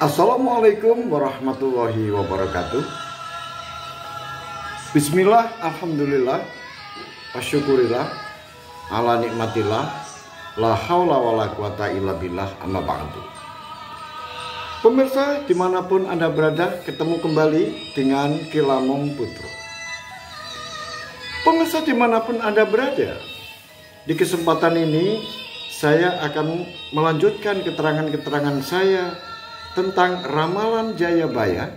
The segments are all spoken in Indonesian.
Assalamualaikum warahmatullahi wabarakatuh. Bismillah, alhamdulillah, wasyukurillah, ala nikmatillah, la haula wa la quwata illa billah, amma ba'du. Pemirsa dimanapun Anda berada, ketemu kembali dengan Kilamong Putra. Pemirsa dimanapun Anda berada, di kesempatan ini saya akan melanjutkan keterangan-keterangan saya tentang ramalan Jayabaya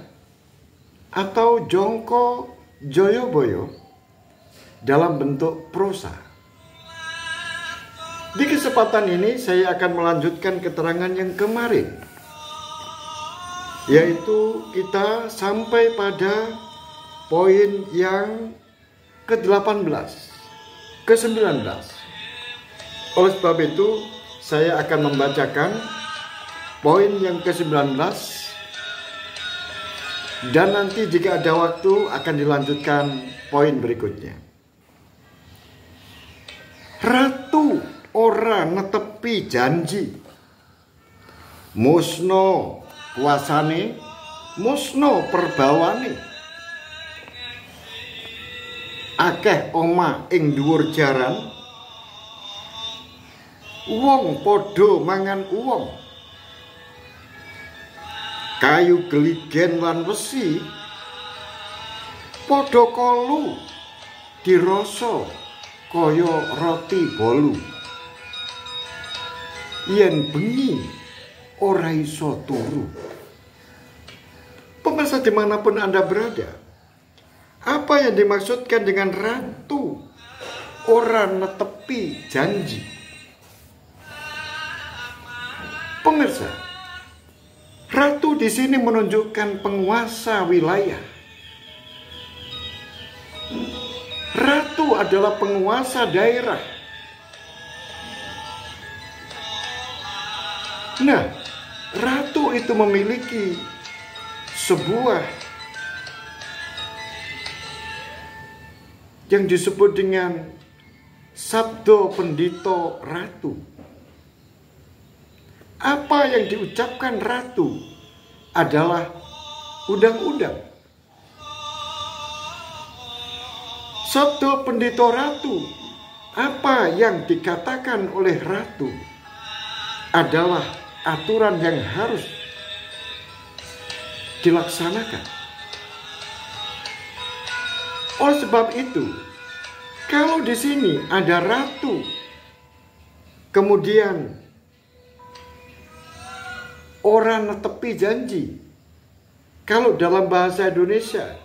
atau Jongko Joyoboyo dalam bentuk prosa. Di kesempatan ini saya akan melanjutkan keterangan yang kemarin, yaitu kita sampai pada poin yang ke-18, ke-19. Oleh sebab itu saya akan membacakan poin yang ke-19 dan nanti jika ada waktu akan dilanjutkan poin berikutnya. Ratu ora netepi janji, musno kuasane, musno perbawane. Akeh omah ing dhuwur jaran, wong padha mangan uwong. Kayu geligen lan wesi padha kolu dirasa kaya roti bolu. Yen bengi ora iso turu. Pemirsa dimanapun Anda berada, apa yang dimaksudkan dengan ratu ora netepi janji? Pemirsa, ratu di sini menunjukkan penguasa wilayah. Ratu adalah penguasa daerah. Nah, ratu itu memiliki sebuah yang disebut dengan sabdo pendito ratu. Apa yang diucapkan ratu adalah undang-undang. Sabdo pendito ratu, apa yang dikatakan oleh ratu adalah aturan yang harus dilaksanakan. Oleh sebab itu, kalau di sini ada ratu, kemudian orang netepi janji, kalau dalam bahasa Indonesia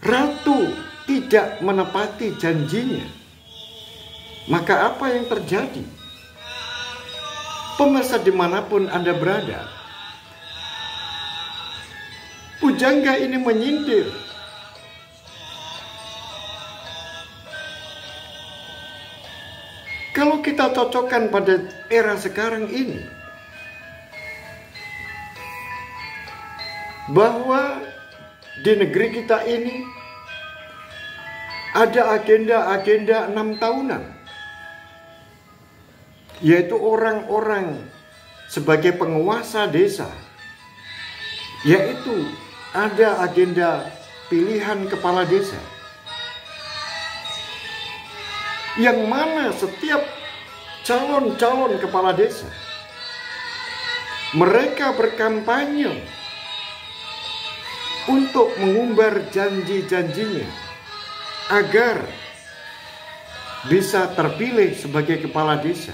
ratu tidak menepati janjinya, maka apa yang terjadi? Pemirsa dimanapun Anda berada, pujangga ini menyindir. Kalau kita cocokkan pada era sekarang ini, bahwa di negeri kita ini ada agenda-agenda 6 tahunan, yaitu orang-orang sebagai penguasa desa, yaitu ada agenda pilihan kepala desa, yang mana setiap calon-calon kepala desa mereka berkampanye untuk mengumbar janji-janjinya agar bisa terpilih sebagai kepala desa.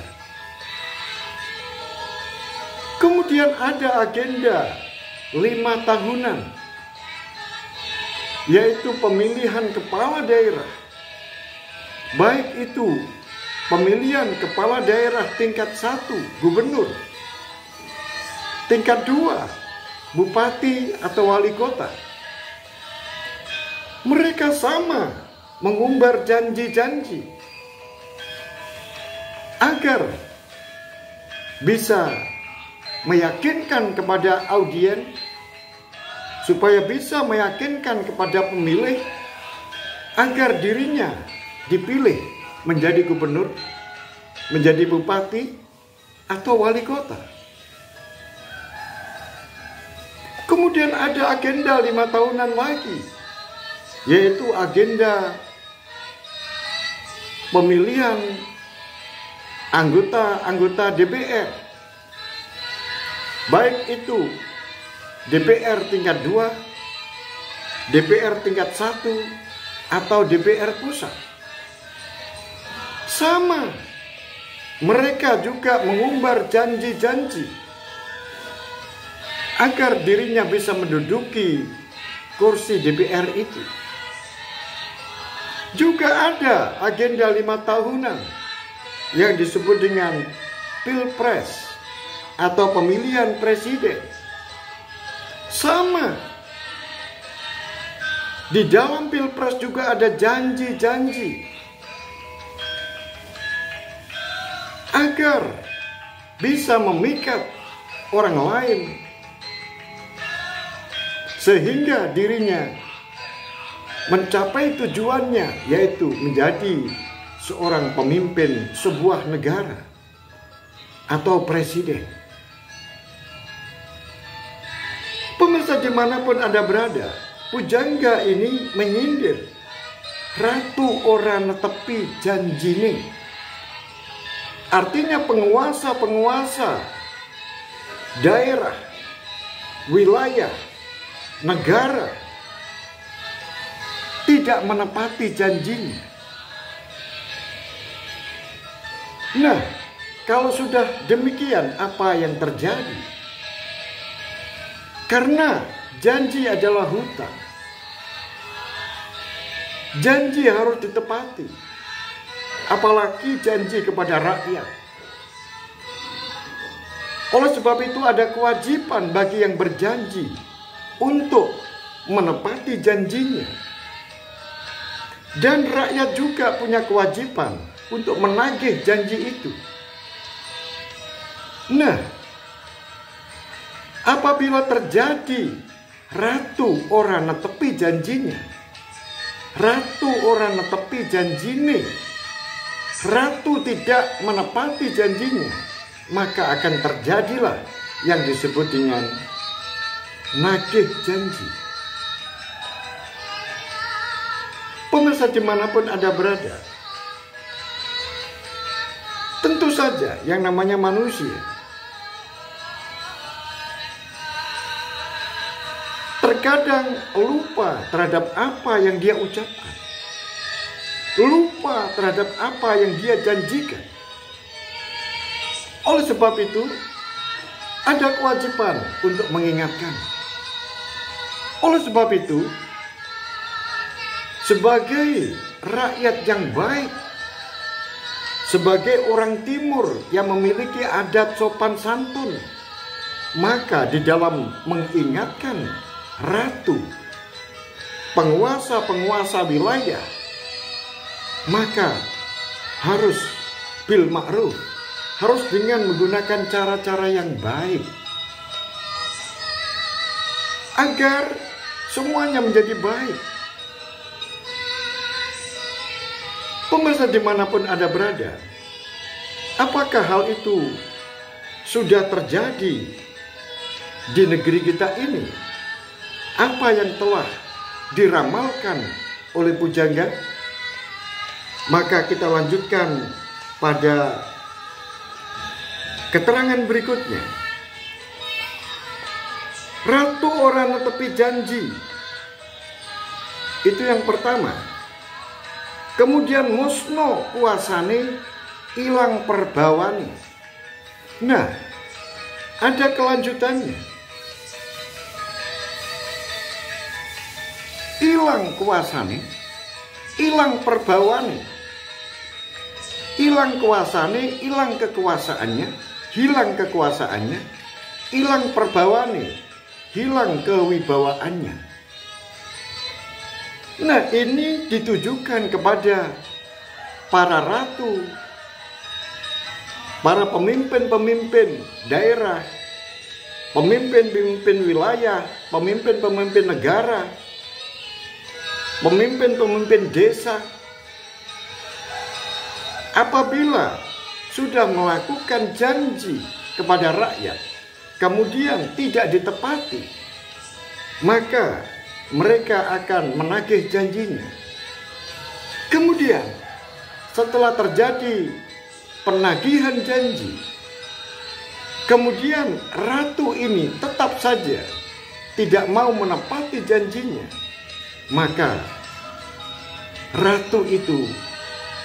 Kemudian ada agenda 5 tahunan, yaitu pemilihan kepala daerah. Baik itu pemilihan kepala daerah tingkat 1, gubernur, tingkat 2, bupati atau wali kota. Mereka sama mengumbar janji-janji agar bisa meyakinkan kepada audien, supaya bisa meyakinkan kepada pemilih agar dirinya dipilih menjadi gubernur, menjadi bupati atau wali kota. Kemudian ada agenda 5 tahunan lagi, yaitu agenda pemilihan anggota DPR. Baik itu DPR tingkat 2, DPR tingkat 1, atau DPR pusat. Sama, mereka juga mengumbar janji-janji agar dirinya bisa menduduki kursi DPR itu. Juga ada agenda 5 tahunan yang disebut dengan Pilpres atau pemilihan presiden. Sama, di dalam Pilpres juga ada janji-janji agar bisa memikat orang lain sehingga dirinya mencapai tujuannya, yaitu menjadi seorang pemimpin sebuah negara atau presiden. Pemirsa dimanapun Anda berada, pujangga ini menyindir ratu ora netepi janjine. Artinya penguasa-penguasa daerah, wilayah, negara tidak menepati janjinya. Nah, kalau sudah demikian, apa yang terjadi? Karena janji adalah hutang. Janji harus ditepati. Apalagi janji kepada rakyat. Oleh sebab itu ada kewajiban bagi yang berjanji untuk menepati janjinya. Dan rakyat juga punya kewajiban untuk menagih janji itu. Nah, apabila terjadi ratu ora netepi janjinya, ratu ora netepi janjine, ratu tidak menepati janjinya, maka akan terjadilah yang disebut dengan nagih janji. Pemirsa dimanapun Anda berada, tentu saja yang namanya manusia terkadang lupa terhadap apa yang dia ucapkan, lupa terhadap apa yang dia janjikan. Oleh sebab itu, ada kewajiban untuk mengingatkan. Oleh sebab itu, sebagai rakyat yang baik, sebagai orang timur yang memiliki adat sopan santun, maka di dalam mengingatkan ratu, penguasa-penguasa wilayah, maka harus bil ma'ruf, harus dengan menggunakan cara-cara yang baik agar semuanya menjadi baik. Pemirsa dimanapun Anda berada, apakah hal itu sudah terjadi di negeri kita ini? Apa yang telah diramalkan oleh pujangga? Maka kita lanjutkan pada keterangan berikutnya. Ratu ora netepi janji, itu yang pertama. Kemudian musno kuasane, ilang perbawane. Nah, ada kelanjutannya. Ilang kuasane, ilang perbawane. Ilang kuasane, ilang kekuasaannya, hilang kekuasaannya, ilang perbawane, hilang kewibawaannya. Nah, ini ditujukan kepada para ratu, para pemimpin-pemimpin daerah, pemimpin-pemimpin wilayah, pemimpin-pemimpin negara, pemimpin-pemimpin desa. Apabila sudah melakukan janji kepada rakyat, kemudian tidak ditepati, maka mereka akan menagih janjinya. Kemudian setelah terjadi penagihan janji, kemudian ratu ini tetap saja tidak mau menepati janjinya, maka ratu itu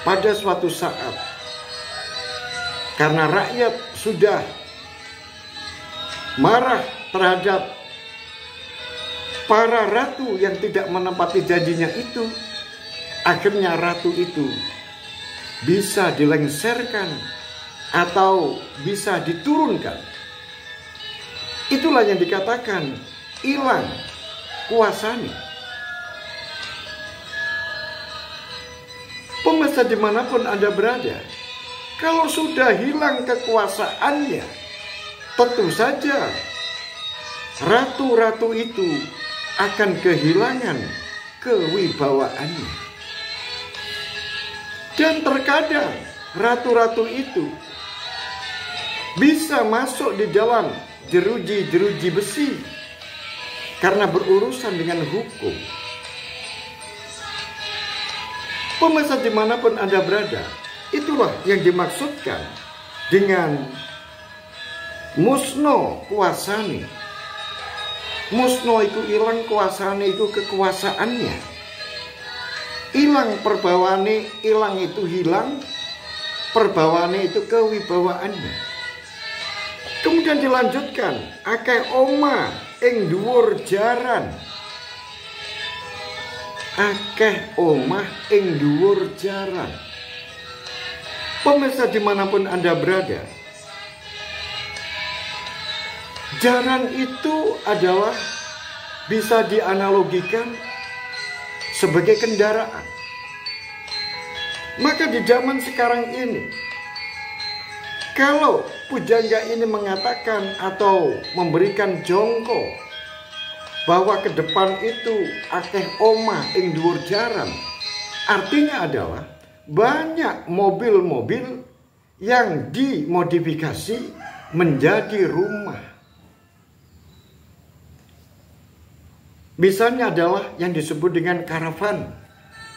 pada suatu saat, karena rakyat sudah marah terhadap para ratu yang tidak menepati janjinya itu, akhirnya ratu itu bisa dilengserkan atau bisa diturunkan. Itulah yang dikatakan hilang kuasanya. Pemirsa dimanapun Anda berada, kalau sudah hilang kekuasaannya, tentu saja ratu-ratu itu akan kehilangan kewibawaannya. Dan terkadang ratu-ratu itu bisa masuk di dalam jeruji-jeruji besi karena berurusan dengan hukum. Pemirsa dimanapun Anda berada, itulah yang dimaksudkan dengan musno kuasane. Musno itu hilang, kuasane itu kekuasaannya. Hilang perbawaane, hilang itu hilang, perbawaane itu kewibawaannya. Kemudian dilanjutkan, akeh omah ing dhuwur jaran. Akeh omah ing dhuwur jaran. Pemirsa dimanapun Anda berada, jaran itu adalah bisa dianalogikan sebagai kendaraan. Maka di zaman sekarang ini, kalau pujangga ini mengatakan atau memberikan jongko bahwa ke depan itu akeh omah ing dhuwur jaran, artinya adalah banyak mobil-mobil yang dimodifikasi menjadi rumah. Misalnya adalah yang disebut dengan karavan,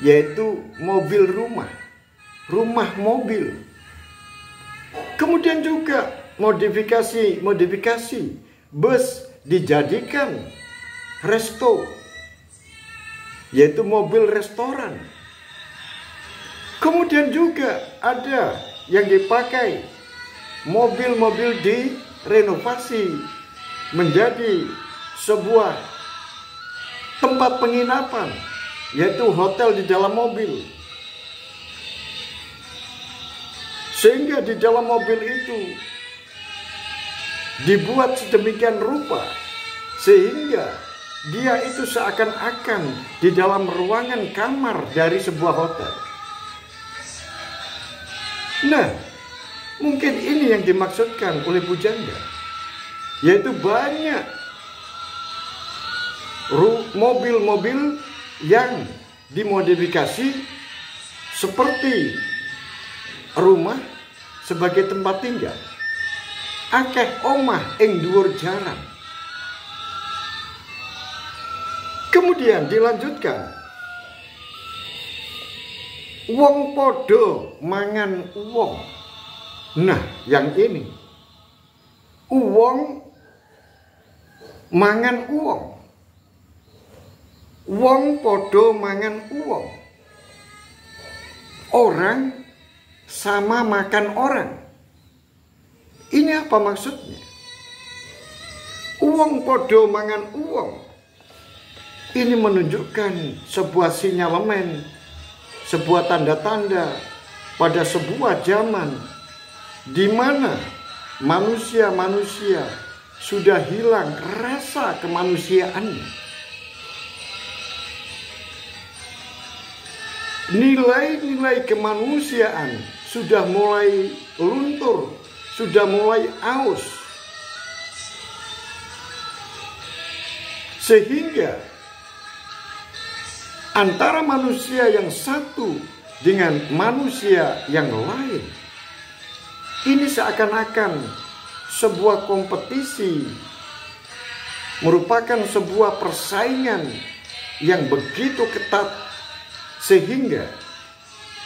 yaitu mobil rumah, rumah mobil. Kemudian juga modifikasi bus dijadikan resto, yaitu mobil restoran. Kemudian juga ada yang dipakai mobil-mobil direnovasi menjadi sebuah tempat penginapan, yaitu hotel di dalam mobil. Sehingga di dalam mobil itu dibuat sedemikian rupa sehingga dia itu seakan-akan di dalam ruangan kamar dari sebuah hotel. Nah, mungkin ini yang dimaksudkan oleh pujangga, yaitu banyak mobil-mobil yang dimodifikasi seperti rumah sebagai tempat tinggal. Akeh omah ing dhuwur jaran. Kemudian dilanjutkan, wong podo mangan wong. Nah, yang ini, wong mangan wong. Wong podo mangan wong. Orang sama makan orang. Ini apa maksudnya? Wong podo mangan wong. Ini menunjukkan sebuah sinyalemen, sebuah tanda-tanda pada sebuah zaman di mana manusia-manusia sudah hilang rasa kemanusiaannya. Nilai-nilai kemanusiaan sudah mulai luntur, sudah mulai aus. Sehingga antara manusia yang satu dengan manusia yang lain, ini seakan-akan sebuah kompetisi merupakan sebuah persaingan yang begitu ketat sehingga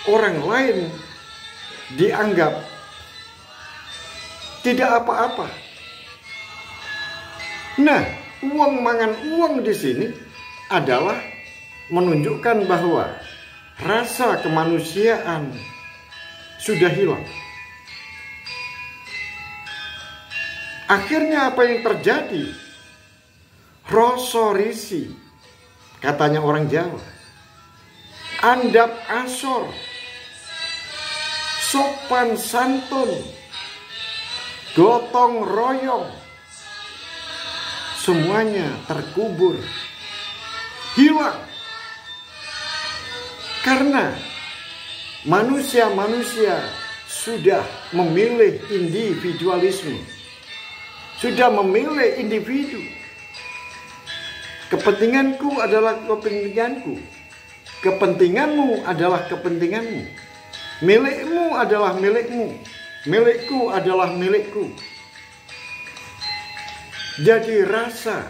orang lain dianggap tidak apa-apa. Nah, uang mangan uang di sini adalah menunjukkan bahwa rasa kemanusiaan sudah hilang. Akhirnya apa yang terjadi? Rasa risih, katanya orang Jawa. Andap asor, sopan santun, gotong royong, semuanya terkubur, hilang. Karena manusia-manusia sudah memilih individualisme, sudah memilih individu. Kepentinganku adalah kepentinganku, kepentinganmu adalah kepentinganmu, milikmu adalah milikmu, milikku adalah milikku. Jadi rasa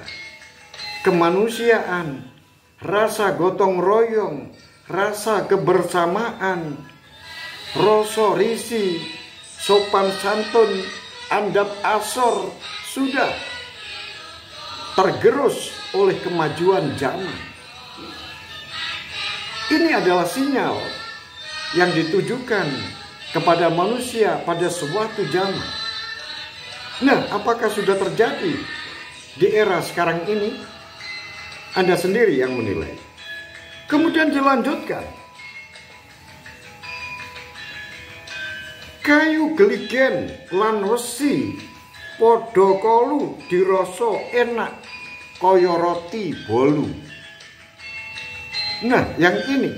kemanusiaan, rasa gotong royong, rasa kebersamaan, rasa risih, sopan santun, andap asor sudah tergerus oleh kemajuan zaman. Ini adalah sinyal yang ditujukan kepada manusia pada suatu zaman. Nah, apakah sudah terjadi di era sekarang ini? Anda sendiri yang menilai. Kemudian dilanjutkan. Kayu geligen lan wesi padha kolu dirasa enak kaya roti bolu. Nah, yang ini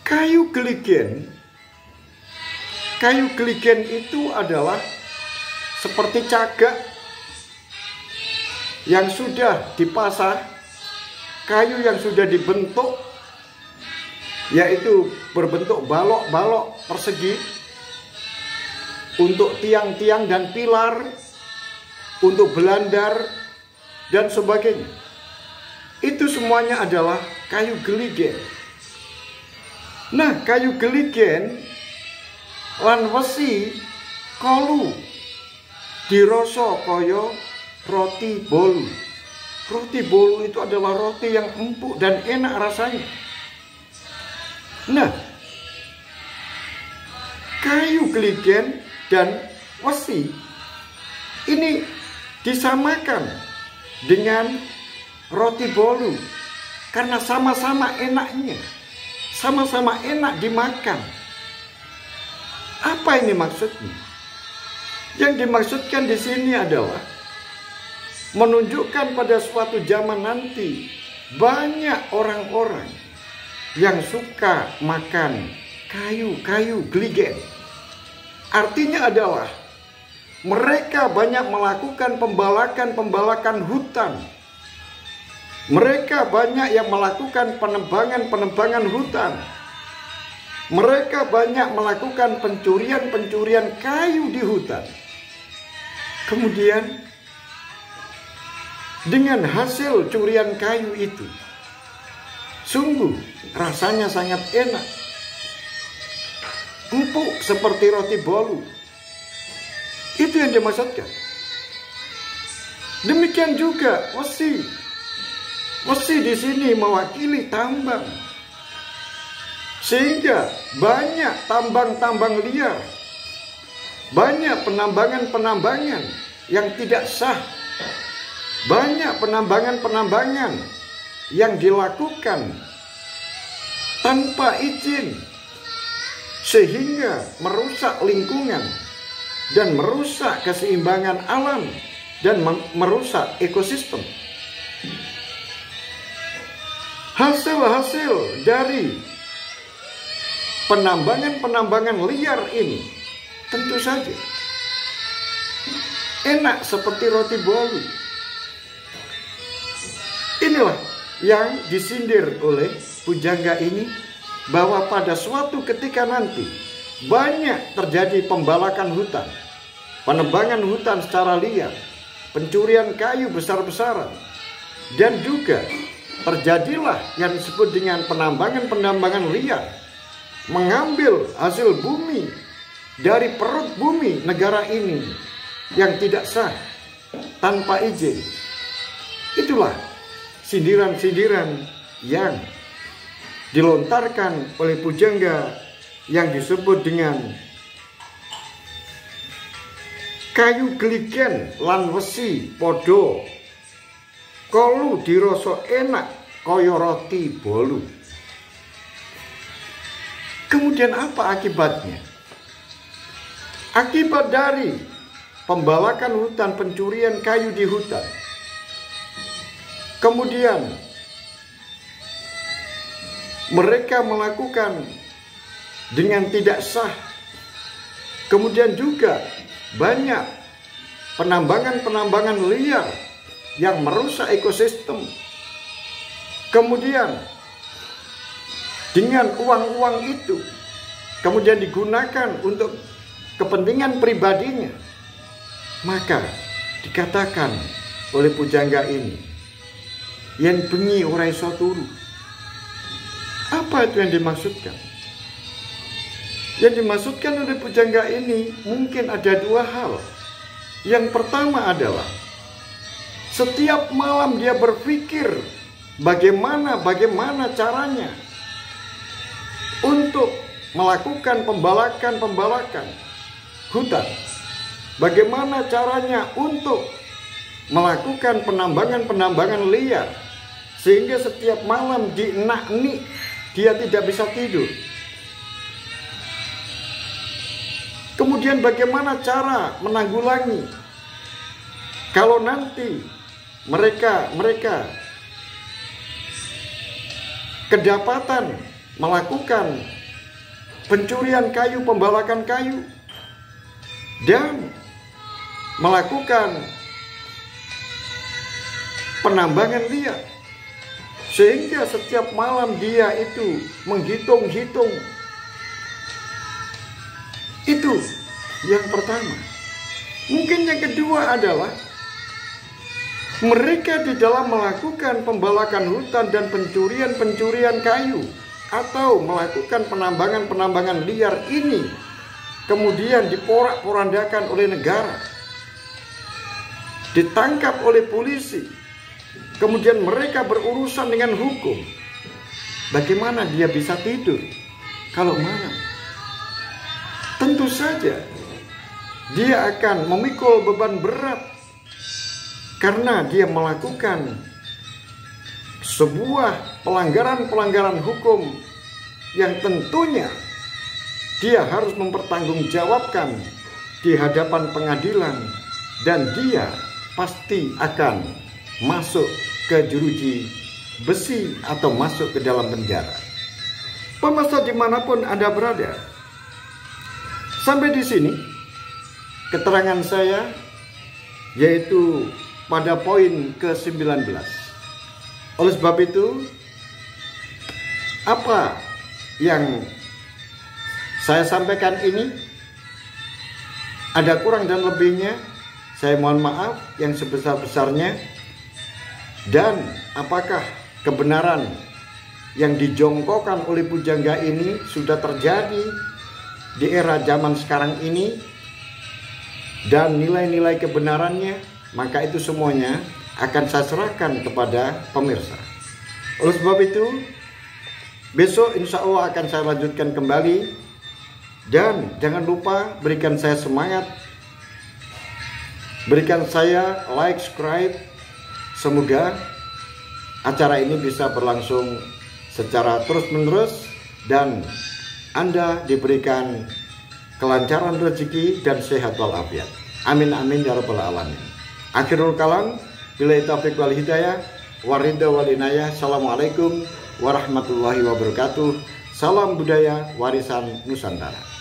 kayu geligen itu adalah seperti cagak yang sudah dipasang, kayu yang sudah dibentuk, yaitu berbentuk balok-balok persegi untuk tiang-tiang dan pilar, untuk belandar dan sebagainya. Itu semuanya adalah kayu geligen. Nah, kayu geligen lan wesi kolu dirasa kaya roti bolu. Roti bolu itu adalah roti yang empuk dan enak rasanya. Nah, kayu geligen dan wesi ini disamakan dengan roti bolu karena sama-sama enaknya, sama-sama enak dimakan. Apa ini maksudnya? Yang dimaksudkan di sini adalah menunjukkan pada suatu zaman nanti banyak orang-orang yang suka makan kayu-kayu geligen. Artinya adalah mereka banyak melakukan pembalakan hutan. Mereka banyak yang melakukan penebangan hutan. Mereka banyak melakukan pencurian kayu di hutan. Kemudian dengan hasil curian kayu itu, sungguh rasanya sangat enak, empuk seperti roti bolu. Itu yang dimaksudkan. Demikian juga wesi. Wesi di sini mewakili tambang. Sehingga banyak tambang-tambang liar, banyak penambangan yang tidak sah, banyak penambangan yang dilakukan tanpa izin, sehingga merusak lingkungan dan merusak keseimbangan alam dan merusak ekosistem. Hasil-hasil dari penambangan liar ini tentu saja enak seperti roti bolu. Inilah yang disindir oleh pujangga ini, bahwa pada suatu ketika nanti banyak terjadi pembalakan hutan, penebangan hutan secara liar, pencurian kayu besar-besaran, dan juga terjadilah yang disebut dengan penambangan-penambangan liar, mengambil hasil bumi dari perut bumi negara ini yang tidak sah, tanpa izin. Itulah sindiran-sindiran yang dilontarkan oleh pujangga yang disebut dengan kayu geligen lan wesi podo kolu dirasa enak kaya roti bolu. Kemudian apa akibatnya? Akibat dari pembalakan hutan, pencurian kayu di hutan, kemudian mereka melakukan dengan tidak sah. Kemudian juga banyak penambangan-penambangan liar yang merusak ekosistem. Kemudian dengan uang-uang itu kemudian digunakan untuk kepentingan pribadinya, maka dikatakan oleh pujangga ini, yen bengi ora iso turu. Apa itu yang dimaksudkan? Yang dimaksudkan oleh pujangga ini mungkin ada dua hal. Yang pertama adalah setiap malam dia berpikir bagaimana caranya untuk melakukan pembalakan hutan. Bagaimana caranya untuk melakukan penambangan liar, sehingga setiap malam dienak-enik dia tidak bisa tidur. Kemudian bagaimana cara menanggulangi kalau nanti mereka kedapatan melakukan pencurian kayu, pembalakan kayu, dan melakukan penambangan liar, sehingga setiap malam dia itu menghitung-hitung. Itu yang pertama. Mungkin yang kedua adalah mereka di dalam melakukan pembalakan hutan dan pencurian kayu atau melakukan penambangan liar ini kemudian diporak-porandakan oleh negara, ditangkap oleh polisi, kemudian mereka berurusan dengan hukum. Bagaimana dia bisa tidur kalau malam? Tentu saja dia akan memikul beban berat karena dia melakukan sebuah pelanggaran hukum yang tentunya dia harus mempertanggungjawabkan di hadapan pengadilan, dan dia pasti akan masuk ke jeruji besi atau masuk ke dalam penjara. Pemirsa dimanapun Anda berada, sampai di sini keterangan saya, yaitu pada poin ke-19. Oleh sebab itu, apa yang saya sampaikan ini ada kurang dan lebihnya, saya mohon maaf yang sebesar-besarnya. Dan apakah kebenaran yang dijongkokkan oleh pujangga ini sudah terjadi di era zaman sekarang ini, dan nilai-nilai kebenarannya, maka itu semuanya akan saya serahkan kepada pemirsa. Oleh sebab itu, besok insya Allah akan saya lanjutkan kembali. Dan jangan lupa berikan saya semangat, berikan saya like, subscribe. Semoga acara ini bisa berlangsung secara terus-menerus dan Anda diberikan kelancaran rezeki dan sehat walafiat. Amin amin ya rabbal alamin. Akhirul kalam, billahi taufiq wal hidayah, waridha wal inayah. Assalamualaikum warahmatullahi wabarakatuh. Salam budaya warisan Nusantara.